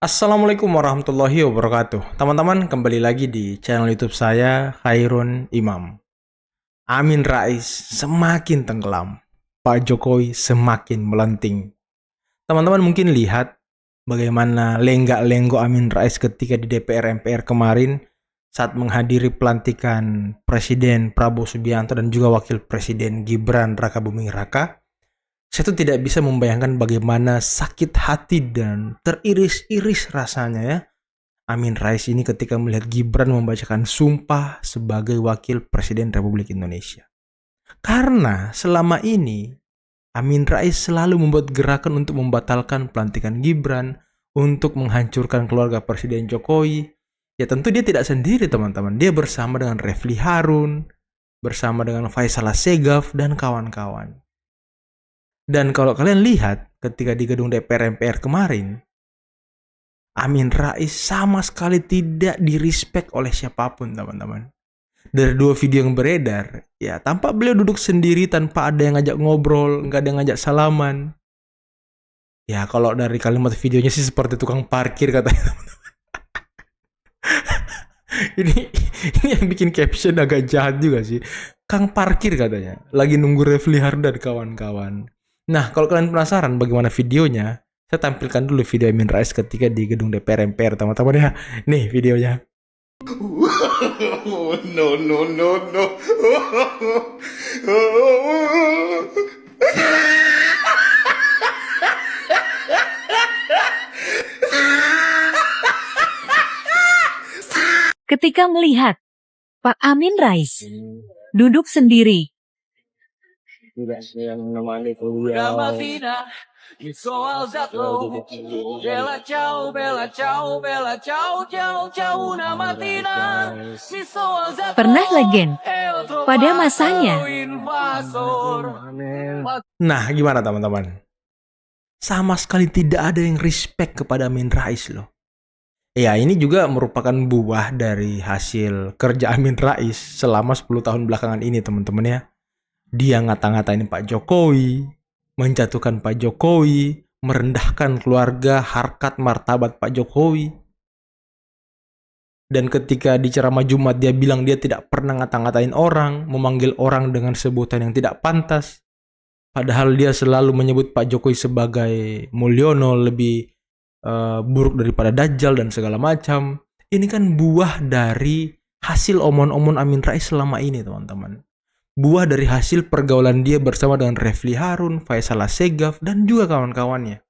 Assalamualaikum warahmatullahi wabarakatuh. Teman-teman, kembali lagi di channel YouTube saya, Khairun Imam. Amin Rais semakin tenggelam, Pak Jokowi semakin melenting. Teman-teman mungkin lihat bagaimana lenggak-lenggok Amin Rais ketika di DPR MPR kemarin saat menghadiri pelantikan Presiden Prabowo Subianto dan juga Wakil Presiden Gibran Rakabuming Raka. Saya tuh tidak bisa membayangkan bagaimana sakit hati dan teriris-iris rasanya ya Amin Rais ini ketika melihat Gibran membacakan sumpah sebagai Wakil Presiden Republik Indonesia. Karena selama ini Amin Rais selalu membuat gerakan untuk membatalkan pelantikan Gibran, untuk menghancurkan keluarga Presiden Jokowi. Ya tentu dia tidak sendiri teman-teman, dia bersama dengan Refli Harun, bersama dengan Faisal Assegaf dan kawan-kawan. Dan kalau kalian lihat ketika di gedung DPR MPR kemarin, Amin Rais sama sekali tidak direspek oleh siapapun teman-teman. Dari dua video yang beredar, ya tampak beliau duduk sendiri tanpa ada yang ngajak ngobrol, nggak ada yang ngajak salaman. Ya kalau dari kalimat videonya sih seperti tukang parkir katanya. ini ini yang bikin caption agak jahat juga sih. Kang parkir katanya, lagi nunggu Refli Harun dan kawan-kawan. Nah, kalau kalian penasaran bagaimana videonya, saya tampilkan dulu video Amin Rais ketika di gedung DPR MPR, teman-teman ya. Nih videonya. No, no, no, no. Ketika melihat Pak Amin Rais duduk sendiri, tidak yang menemani beliau. pernah legend pada masanya. Nah, gimana teman-teman? Sama sekali tidak ada yang respect kepada Amin Rais loh. Ya, ini juga merupakan buah dari hasil kerja Amin Rais selama 10 tahun belakangan ini teman-teman ya. Dia ngata-ngatain Pak Jokowi, menjatuhkan Pak Jokowi, merendahkan keluarga, harkat, martabat Pak Jokowi. Dan ketika di ceramah Jumat dia bilang dia tidak pernah ngata-ngatain orang, memanggil orang dengan sebutan yang tidak pantas. Padahal dia selalu menyebut Pak Jokowi sebagai Mulyono, lebih buruk daripada Dajjal dan segala macam. Ini kan buah dari hasil omon-omon Amin Rais selama ini teman-teman. Buah dari hasil pergaulan dia bersama dengan Refli Harun, Faisal Assegaf, dan juga kawan-kawannya.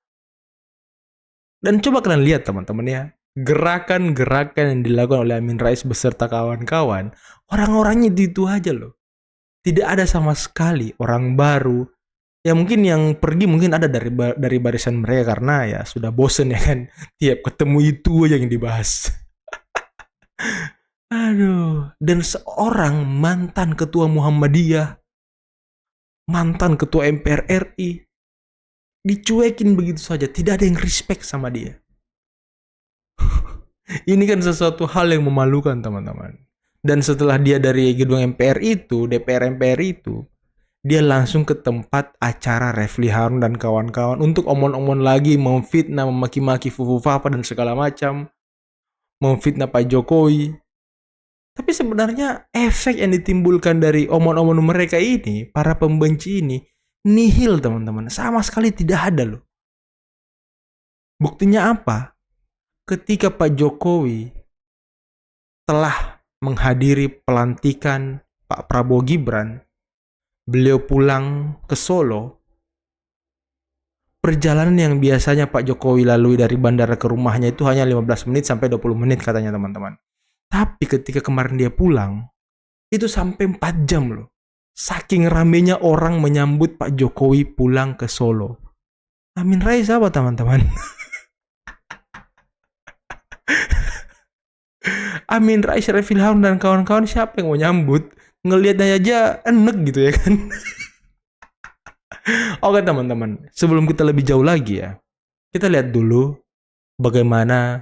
Dan coba kalian lihat teman-teman ya, gerakan-gerakan yang dilakukan oleh Amin Rais beserta kawan-kawan, orang-orangnya itu aja loh. Tidak ada sama sekali orang baru. Ya mungkin yang pergi mungkin ada dari barisan mereka karena ya sudah bosen ya kan. Tiap ketemu itu aja yang dibahas. Aduh, dan seorang mantan ketua Muhammadiyah, mantan ketua MPR RI, dicuekin begitu saja, tidak ada yang respect sama dia. Ini kan sesuatu hal yang memalukan teman-teman. Dan setelah dia dari gedung MPR itu, DPR MPR itu, dia langsung ke tempat acara Refli Harun dan kawan-kawan untuk omon-omon lagi, memfitnah, memaki-maki Fufu Papa dan segala macam, memfitnah Pak Jokowi. Tapi sebenarnya efek yang ditimbulkan dari omon-omon mereka ini, para pembenci ini, nihil teman-teman. Sama sekali tidak ada loh. Buktinya apa? Ketika Pak Jokowi telah menghadiri pelantikan Pak Prabowo Gibran, beliau pulang ke Solo. Perjalanan yang biasanya Pak Jokowi lalui dari bandara ke rumahnya itu hanya 15 menit sampai 20 menit katanya teman-teman. Tapi ketika kemarin dia pulang, itu sampai 4 jam loh. Saking ramenya orang menyambut Pak Jokowi pulang ke Solo. Amin Rais apa teman-teman? Amin Rais, Refli Harun dan kawan-kawan siapa yang mau nyambut? Ngelihatnya aja enek gitu ya kan. Oke teman-teman, sebelum kita lebih jauh lagi ya, kita lihat dulu bagaimana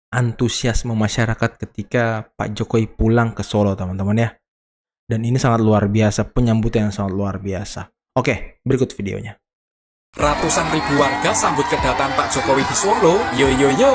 antusiasme masyarakat ketika Pak Jokowi pulang ke Solo teman-teman ya. Dan ini sangat luar biasa, penyambutan yang sangat luar biasa. Oke, berikut videonya. Ratusan ribu warga sambut kedatangan Pak Jokowi di Solo. Yo yo yo.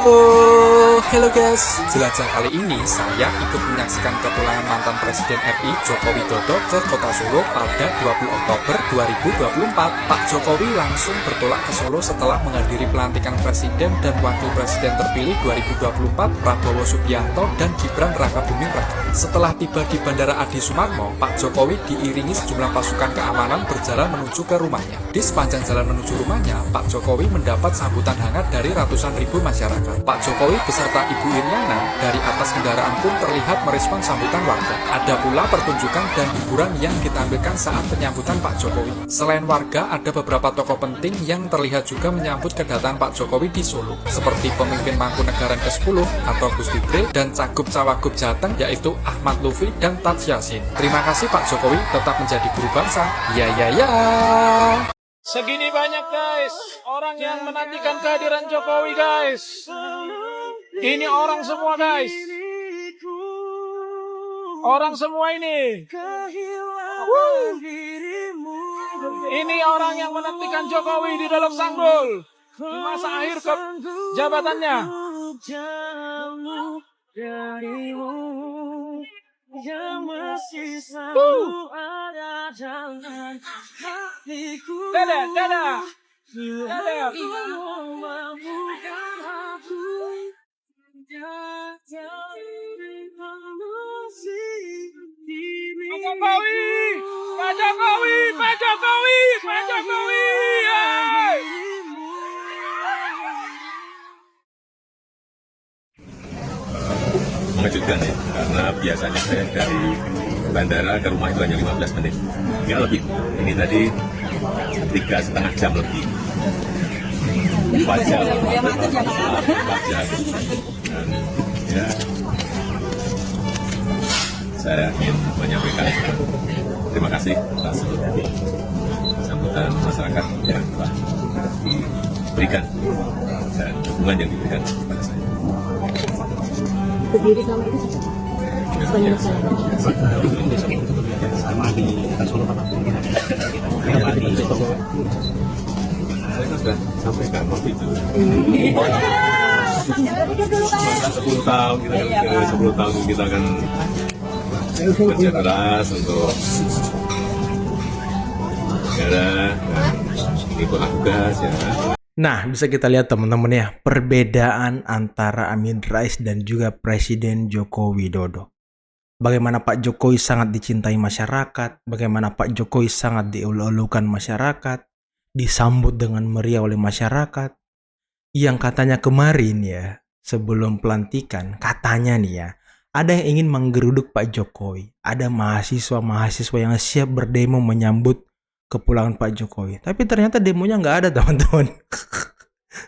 Halo guys. Jelajah kali ini saya ikut menyaksikan kepulangan mantan Presiden RI Joko Widodo ke Kota Solo pada 20 Oktober 2024. Pak Jokowi langsung bertolak ke Solo setelah menghadiri pelantikan Presiden dan Wakil Presiden terpilih 2024 Prabowo Subianto dan Gibran Rakabuming Raka. Setelah tiba di Bandara Adi Sumarmo, Pak Jokowi diiringi sejumlah pasukan keamanan berjalan menuju ke rumahnya. Di sepanjang jalan menuju rumahnya, Pak Jokowi mendapat sambutan hangat dari ratusan ribu masyarakat. Pak Jokowi beserta Ibu Iriana dari atas kendaraan pun terlihat merespon sambutan warga. Ada pula pertunjukan dan hiburan yang ditampilkan saat penyambutan Pak Jokowi. Selain warga, ada beberapa tokoh penting yang terlihat juga menyambut kedatangan Pak Jokowi di Solo, seperti pemimpin Mangkunegaran ke-10 atau Gus Dibre dan Cagup-Cawagup Jateng yaitu Ahmad Lutfi dan Taj Yassin. Terima kasih Pak Jokowi tetap menjadi guru bangsa. Ya ya ya. Segini banyak guys, orang yang menantikan kehadiran Jokowi guys. Ini orang semua guys. Orang semua ini. Ini orang yang menantikan Jokowi di dalam sanggul di masa akhir jabatannya. Yang masih selalu ada dalam hatiku. Dadah, dadah. Dadah. Pak Jokowi, Pak Jokowi, Pak Jokowi, Pak Jokowi. Mengejutkan ya, karena biasanya saya dari bandara ke rumah itu hanya 15 menit, nggak lebih. Ini tadi 3,5 jam lebih. 4 jam. 4 jam. Dan, ya, saya ingin menyampaikan terima kasih atas sambutan masyarakat yang telah diberikan dan dukungan yang diberikan kepada saya. Berdiri sama itu banyak Sama di Solo Pak. Saya kan sudah sampaikan waktu itu. 10 tahun kita akan kerja keras untuk negara dan ikutlah tugas ya. Nah, bisa kita lihat teman-teman ya, perbedaan antara Amin Rais dan juga Presiden Joko Widodo. Bagaimana Pak Jokowi sangat dicintai masyarakat, bagaimana Pak Jokowi sangat dielu-elukan masyarakat, disambut dengan meriah oleh masyarakat. Yang katanya kemarin ya, sebelum pelantikan, katanya nih ya, ada yang ingin menggeruduk Pak Jokowi. Ada mahasiswa-mahasiswa yang siap berdemo menyambut kepulangan Pak Jokowi. Tapi ternyata demonya nggak ada teman-teman.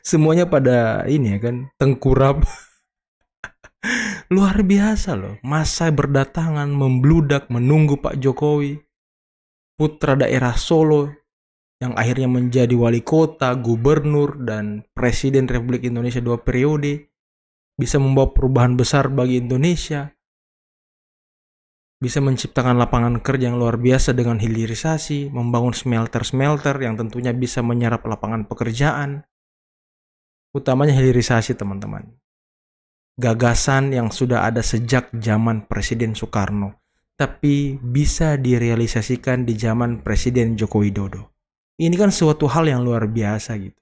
Semuanya pada ini ya kan, tengkurap. Luar biasa loh. Massa berdatangan, membludak, menunggu Pak Jokowi. Putra daerah Solo yang akhirnya menjadi wali kota, gubernur, dan presiden Republik Indonesia 2 periode. Bisa membawa perubahan besar bagi Indonesia. Bisa menciptakan lapangan kerja yang luar biasa dengan hilirisasi, membangun smelter-smelter yang tentunya bisa menyerap lapangan pekerjaan. Utamanya hilirisasi teman-teman. Gagasan yang sudah ada sejak zaman Presiden Soekarno, tapi bisa direalisasikan di zaman Presiden Joko Widodo. Ini kan suatu hal yang luar biasa gitu.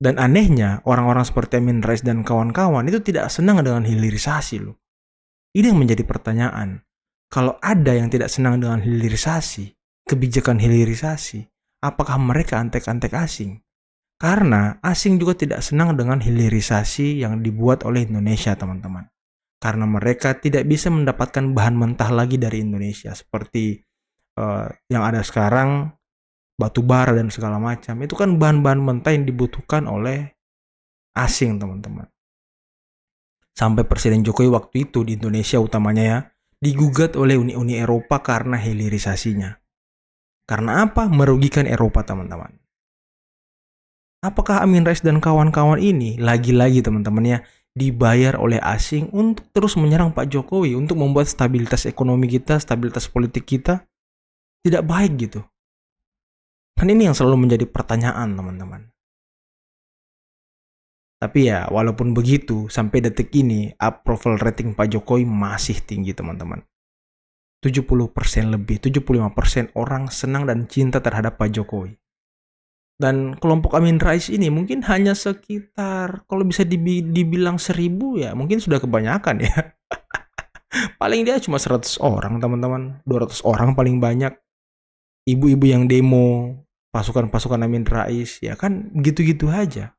Dan anehnya, orang-orang seperti Amin Rais dan kawan-kawan itu tidak senang dengan hilirisasi loh. Ini yang menjadi pertanyaan. Kalau ada yang tidak senang dengan hilirisasi, kebijakan hilirisasi, apakah mereka antek-antek asing? Karena asing juga tidak senang dengan hilirisasi yang dibuat oleh Indonesia, teman-teman. Karena mereka tidak bisa mendapatkan bahan mentah lagi dari Indonesia, seperti yang ada sekarang, batu bara dan segala macam. Itu kan bahan-bahan mentah yang dibutuhkan oleh asing, teman-teman. Sampai Presiden Jokowi waktu itu di Indonesia utamanya ya, digugat oleh Uni Eropa karena hilirisasinya. Karena apa? Merugikan Eropa, teman-teman. Apakah Amin Rais dan kawan-kawan ini lagi-lagi teman-teman ya dibayar oleh asing untuk terus menyerang Pak Jokowi untuk membuat stabilitas ekonomi kita, stabilitas politik kita tidak baik gitu? Kan ini yang selalu menjadi pertanyaan, teman-teman. Tapi ya, walaupun begitu, sampai detik ini, approval rating Pak Jokowi masih tinggi, teman-teman. 70% lebih, 75% orang senang dan cinta terhadap Pak Jokowi. Dan kelompok Amin Rais ini mungkin hanya sekitar, kalau bisa dibilang 1000 ya, mungkin sudah kebanyakan ya. Paling dia cuma 100 orang, teman-teman. 200 orang paling banyak. Ibu-ibu yang demo, pasukan-pasukan Amin Rais, ya kan gitu-gitu aja.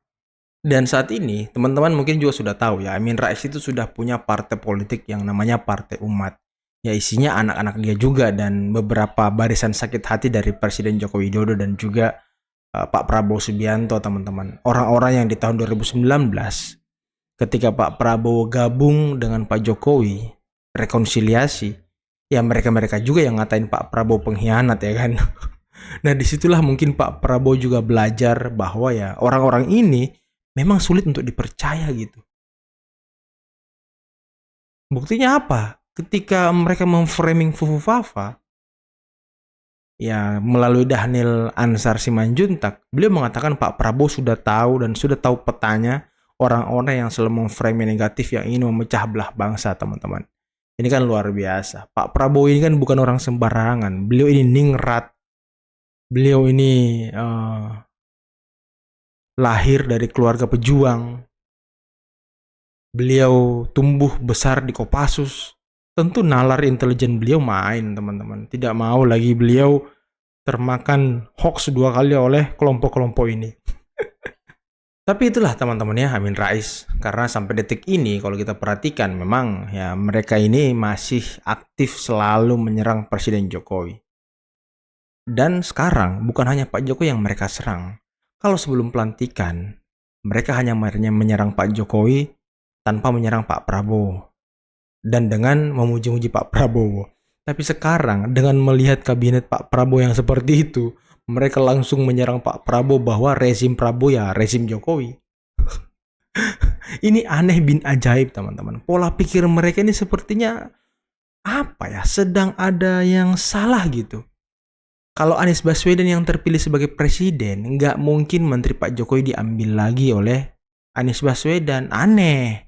Dan saat ini, teman-teman mungkin juga sudah tahu ya, Amin Rais itu sudah punya partai politik yang namanya Partai Umat. Ya isinya anak-anak dia juga dan beberapa barisan sakit hati dari Presiden Joko Widodo dan juga Pak Prabowo Subianto, teman-teman. Orang-orang yang di tahun 2019, ketika Pak Prabowo gabung dengan Pak Jokowi, rekonsiliasi, ya mereka-mereka juga yang ngatain Pak Prabowo pengkhianat ya kan. Nah disitulah mungkin Pak Prabowo juga belajar bahwa ya orang-orang ini memang sulit untuk dipercaya gitu. Buktinya apa? Ketika mereka memframing Fufu Fafa, ya melalui Dhanil Ansar Simanjuntak, beliau mengatakan Pak Prabowo sudah tahu dan sudah tahu petanya orang-orang yang selalu memframing negatif yang ingin memecah belah bangsa, teman-teman. Ini kan luar biasa. Pak Prabowo ini kan bukan orang sembarangan. Beliau ini ningrat. Beliau ini lahir dari keluarga pejuang. Beliau tumbuh besar di Kopassus. Tentu nalar intelijen beliau main, teman-teman. Tidak mau lagi beliau termakan hoax 2 kali oleh kelompok-kelompok ini. Tapi itulah teman-teman ya Amin Rais. Karena sampai detik ini kalau kita perhatikan memang ya mereka ini masih aktif selalu menyerang Presiden Jokowi. Dan sekarang bukan hanya Pak Jokowi yang mereka serang. Kalau sebelum pelantikan, mereka hanya menyerang Pak Jokowi tanpa menyerang Pak Prabowo. Dan dengan memuji-muji Pak Prabowo. Tapi sekarang dengan melihat kabinet Pak Prabowo yang seperti itu, mereka langsung menyerang Pak Prabowo bahwa rezim Prabowo ya rezim Jokowi. Ini aneh bin ajaib, teman-teman. Pola pikir mereka ini sepertinya apa ya, sedang ada yang salah gitu. Kalau Anies Baswedan yang terpilih sebagai presiden, nggak mungkin Menteri Pak Jokowi diambil lagi oleh Anies Baswedan. Aneh.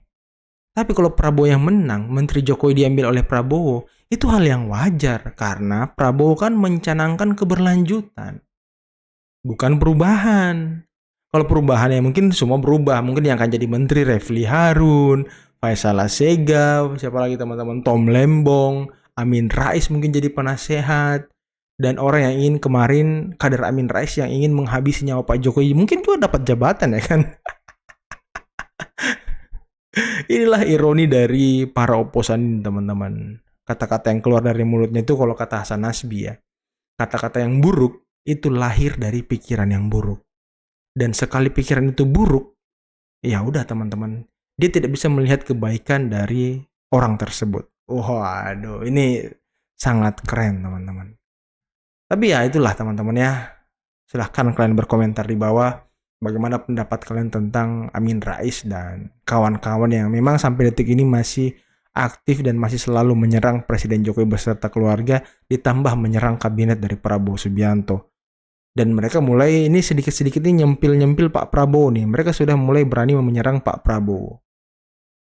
Tapi kalau Prabowo yang menang, Menteri Jokowi diambil oleh Prabowo, itu hal yang wajar. Karena Prabowo kan mencanangkan keberlanjutan. Bukan perubahan. Kalau perubahan ya mungkin semua berubah. Mungkin yang akan jadi menteri Refli Harun, Faisal Assegaf, siapa lagi teman-teman, Tom Lembong, Amin Rais mungkin jadi penasehat. Dan orang yang ingin kemarin, kader Amin Rais yang ingin menghabisi nyawa Pak Jokowi, mungkin juga dapat jabatan ya kan. Inilah ironi dari para oposan ini, teman-teman. Kata-kata yang keluar dari mulutnya itu kalau kata Hasan Nasbi ya. Kata-kata yang buruk itu lahir dari pikiran yang buruk. Dan sekali pikiran itu buruk, ya udah teman-teman. Dia tidak bisa melihat kebaikan dari orang tersebut. Waduh, ini sangat keren teman-teman. Tapi ya itulah teman-teman ya. Silahkan kalian berkomentar di bawah bagaimana pendapat kalian tentang Amin Rais dan kawan-kawan yang memang sampai detik ini masih aktif dan masih selalu menyerang Presiden Jokowi beserta keluarga, ditambah menyerang kabinet dari Prabowo Subianto. Dan mereka mulai ini sedikit-sedikit ini nyempil-nyempil Pak Prabowo nih. Mereka sudah mulai berani menyerang Pak Prabowo.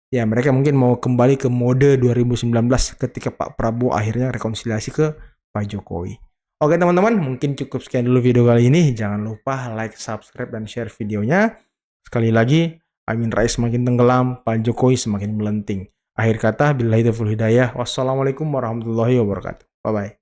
Ya mereka mungkin mau kembali ke mode 2019 ketika Pak Prabowo akhirnya rekonsiliasi ke Pak Jokowi. Oke teman-teman, mungkin cukup sekian dulu video kali ini. Jangan lupa like, subscribe, dan share videonya. Sekali lagi, Amin Rais semakin tenggelam, Pak Jokowi semakin melenting. Akhir kata, billahi taufiq wal hidayah. Wassalamualaikum warahmatullahi wabarakatuh. Bye-bye.